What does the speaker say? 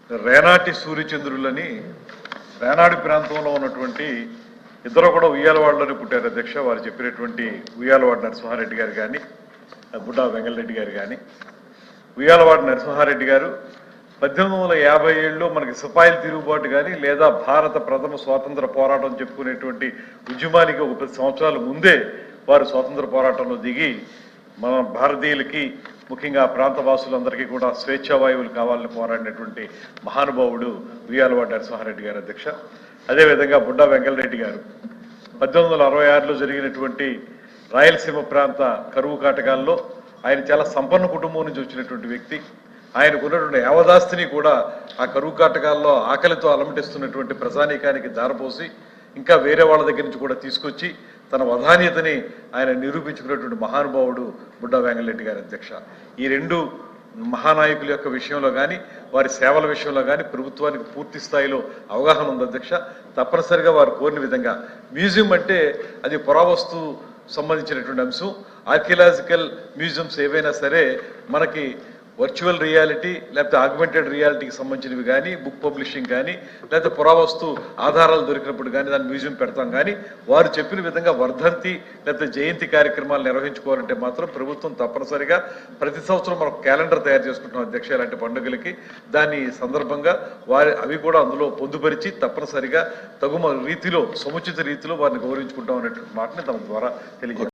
రేనాటి సూర్యచంద్రులని రేనాడి ప్రాంతంలో ఉన్నటువంటి ఇద్దరు కూడా ఉయ్యాలవాడలోనే పుట్టారు అధ్యక్ష. వారు చెప్పినటువంటి ఉయ్యాలవాడ నరసింహారెడ్డి గారు కానీ బుడ్డా వెంగళరెడ్డి గారు కానీ, ఉయ్యాలవాడ నరసింహారెడ్డి గారు 1857లో మనకి సిపాయిల తిరుగుబాటు కానీ లేదా భారత ప్రథమ స్వాతంత్ర పోరాటం చెప్పుకునేటువంటి ఉద్యమానికి ఒక 10 సంవత్సరాల ముందే వారు స్వాతంత్ర పోరాటంలో దిగి మన భారతీయులకి ముఖ్యంగా ప్రాంత వాసులందరికీ కూడా స్వేచ్ఛావాయువులు కావాలని పోరాడినటువంటి మహానుభావుడు ఉయ్యాలవాడ నరసింహారెడ్డి గారు అధ్యక్ష. అదేవిధంగా బుడ్డా వెంగళరెడ్డి గారు 1866లో జరిగినటువంటి రాయలసీమ ప్రాంత కరువు కాటకాల్లో ఆయన చాలా సంపన్న కుటుంబం నుంచి వచ్చినటువంటి వ్యక్తి. ఆయనకు ఉన్నటువంటి యావదాస్తిని కూడా ఆ కరువు కాటకాల్లో ఆకలితో అలమటిస్తున్నటువంటి ప్రజానీకానికి దారపోసి ఇంకా వేరే వాళ్ళ దగ్గర నుంచి కూడా తీసుకొచ్చి తన వధాన్యతని ఆయన నిరూపించుకున్నటువంటి మహానుభావుడు బుడ్డా వెంగళరెడ్డి గారి అధ్యక్ష. ఈ రెండు మహానాయకుల యొక్క విషయంలో కానీ వారి సేవల విషయంలో కానీ ప్రభుత్వానికి పూర్తి స్థాయిలో అవగాహన ఉంది అధ్యక్ష. తప్పనిసరిగా వారు కోరిన విధంగా మ్యూజియం అంటే అది పురావస్తు సంబంధించినటువంటి అంశం. ఆర్కియలాజికల్ మ్యూజియంస్ ఏవైనా సరే మనకి వర్చువల్ రియాలిటీ లేకపోతే ఆగ్మెంటెడ్ రియాలిటీకి సంబంధించినవి కానీ, బుక్ పబ్లిషింగ్ కానీ, లేకపోతే పురావస్తు ఆధారాలు దొరికినప్పుడు కానీ దాన్ని మ్యూజియం పెడతాం. కానీ వారు చెప్పిన విధంగా వర్ధంతి లేకపోతే జయంతి కార్యక్రమాలు నిర్వహించుకోవాలంటే మాత్రం ప్రభుత్వం తప్పనిసరిగా ప్రతి సంవత్సరం మనం క్యాలెండర్ తయారు చేసుకుంటున్నాం అధ్యక్ష. ఇలాంటి పండుగలకి దాని సందర్భంగా అవి కూడా అందులో పొందుపరిచి తప్పనిసరిగా తగు రీతిలో సముచిత రీతిలో వారిని గౌరవించుకుంటాం అనేటువంటి మాటని తమ ద్వారా తెలియజేస్తాం.